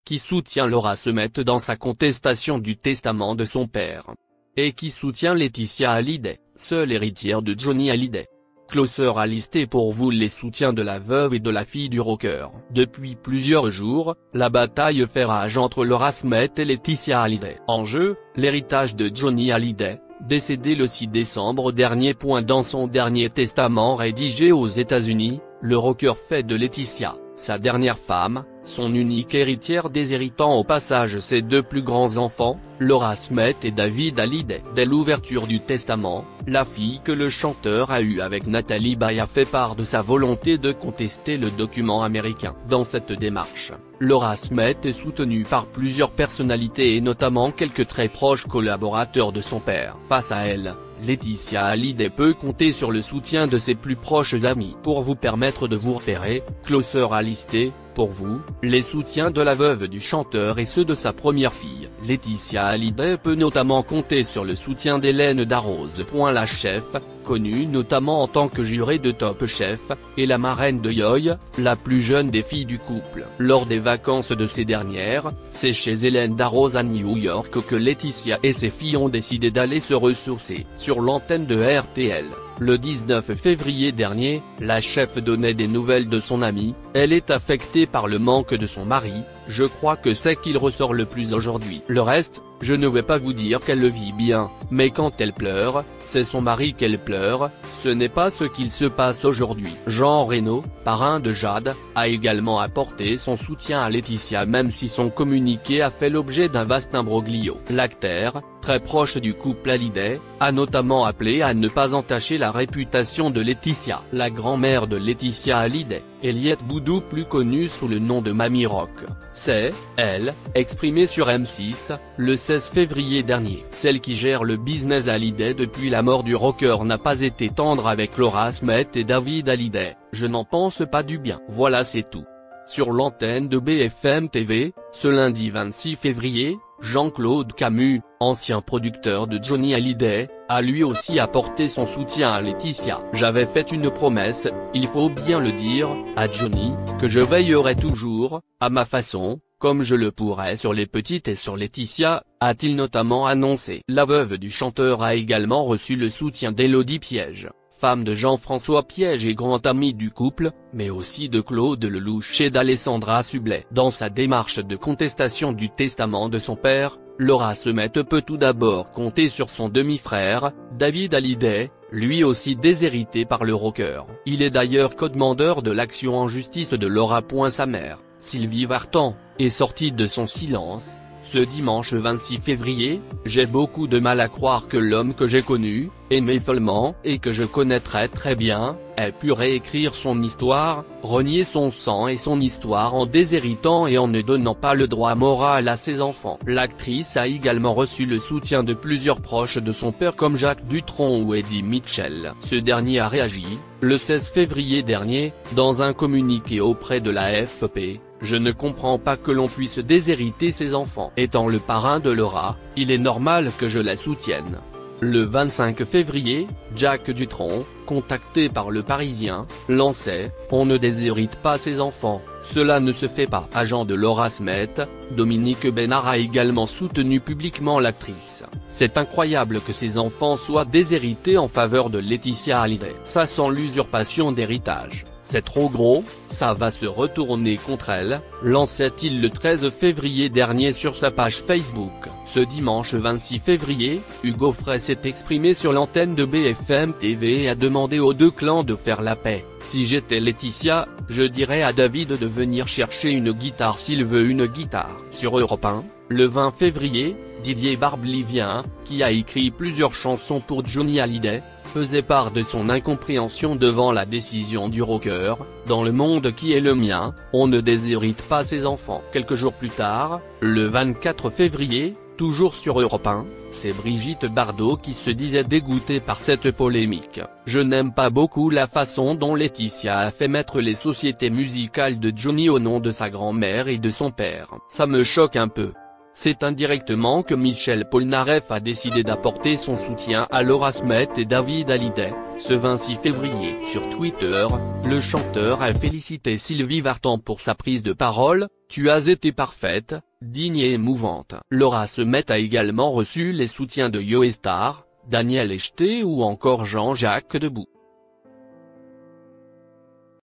qui soutient Laura Summet dans sa contestation du testament de son père. Et qui soutient Laetitia Hallyday, seule héritière de Johnny Hallyday. Closer a listé pour vous les soutiens de la veuve et de la fille du rocker. Depuis plusieurs jours, la bataille fait rage entre Laura Summet et Laetitia Hallyday. En jeu, l'héritage de Johnny Hallyday, décédé le 6 décembre dernier. Dans son dernier testament rédigé aux États-Unis, le rocker fait de Laetitia, sa dernière femme, son unique héritière, déshéritant au passage ses deux plus grands enfants, Laura Summet et David Hallyday. Dès l'ouverture du testament, la fille que le chanteur a eue avec Natalie Baye a fait part de sa volonté de contester le document américain. Dans cette démarche, Laura Summet est soutenue par plusieurs personnalités et notamment quelques très proches collaborateurs de son père. Face à elle, Laetitia Hallyday peut compter sur le soutien de ses plus proches amis. Pour vous permettre de vous repérer, Closer a listé, pour vous, les soutiens de la veuve du chanteur et ceux de sa première fille. Laetitia Hallyday peut notamment compter sur le soutien d'Hélène Darroze. La chef, connue notamment en tant que jurée de Top Chef, et la marraine de Yoy, la plus jeune des filles du couple. Lors des vacances de ces dernières, c'est chez Hélène Darroze à New York que Laetitia et ses filles ont décidé d'aller se ressourcer. Sur l'antenne de RTL, le 19 février dernier, la chef donnait des nouvelles de son amie. Elle est affectée par le manque de son mari, je crois que c'est qu'il ressort le plus aujourd'hui. Le reste, je ne vais pas vous dire qu'elle le vit bien, mais quand elle pleure, c'est son mari qu'elle pleure, ce n'est pas ce qu'il se passe aujourd'hui. Jean Reno, parrain de Jade, a également apporté son soutien à Laetitia même si son communiqué a fait l'objet d'un vaste imbroglio. L'acteur, très proche du couple Hallyday, a notamment appelé à ne pas entacher la réputation de Laetitia. La grand-mère de Laetitia Hallyday, Eliette Boudou plus connue sous le nom de Mamie Rock, s'est, elle, exprimée sur M6, le 16 février dernier. Celle qui gère le business Hallyday depuis la mort du rocker n'a pas été tendre avec Laura Summet et David Hallyday, je n'en pense pas du bien. Voilà, c'est tout. Sur l'antenne de BFM TV, ce lundi 26 février, Jean-Claude Camus, ancien producteur de Johnny Hallyday, a lui aussi apporté son soutien à Laetitia. J'avais fait une promesse, il faut bien le dire, à Johnny, que je veillerai toujours, à ma façon, comme je le pourrais sur les petites et sur Laetitia, a-t-il notamment annoncé. La veuve du chanteur a également reçu le soutien d'Élodie Piège, femme de Jean-François Piège et grand ami du couple, mais aussi de Claude Lelouch et d'Alessandra Sublet. Dans sa démarche de contestation du testament de son père, Laura Summet peut tout d'abord compter sur son demi-frère, David Hallyday, lui aussi déshérité par le rocker. Il est d'ailleurs codemandeur de l'action en justice de Laura. Sa mère, Sylvie Vartan, est sortie de son silence. Ce dimanche 26 février, j'ai beaucoup de mal à croire que l'homme que j'ai connu, aimé follement et que je connaîtrais très bien, ait pu réécrire son histoire, renier son sang et son histoire en déshéritant et en ne donnant pas le droit moral à ses enfants. L'actrice a également reçu le soutien de plusieurs proches de son père comme Jacques Dutronc ou Eddie Mitchell. Ce dernier a réagi, le 16 février dernier, dans un communiqué auprès de la AFP. Je ne comprends pas que l'on puisse déshériter ses enfants. Étant le parrain de Laura, il est normal que je la soutienne. Le 25 février, Jacques Dutronc, contacté par Le Parisien, lançait « On ne déshérite pas ses enfants, cela ne se fait pas ». Agent de Laura Summet, Dominique Bénard a également soutenu publiquement l'actrice. C'est incroyable que ses enfants soient déshérités en faveur de Laetitia Hallyday. Ça sent l'usurpation d'héritage. C'est trop gros, ça va se retourner contre elle, lançait-il le 13 février dernier sur sa page Facebook. Ce dimanche 26 février, Hugo Frey s'est exprimé sur l'antenne de BFM TV et a demandé aux deux clans de faire la paix. Si j'étais Laetitia, je dirais à David de venir chercher une guitare s'il veut une guitare. Sur Europe 1, le 20 février, Didier Barbelivien, qui a écrit plusieurs chansons pour Johnny Hallyday, faisait part de son incompréhension devant la décision du rocker. Dans le monde qui est le mien, on ne déshérite pas ses enfants. Quelques jours plus tard, le 24 février, toujours sur Europe 1, c'est Brigitte Bardot qui se disait dégoûtée par cette polémique. Je n'aime pas beaucoup la façon dont Laetitia a fait mettre les sociétés musicales de Johnny au nom de sa grand-mère et de son père. Ça me choque un peu. C'est indirectement que Michel Polnareff a décidé d'apporter son soutien à Laura Smet et David Hallyday. Ce 26 février, sur Twitter, le chanteur a félicité Sylvie Vartan pour sa prise de parole. « Tu as été parfaite, digne et émouvante ». Laura Smet a également reçu les soutiens de Yoé Starr, Daniel Echete ou encore Jean-Jacques Debout.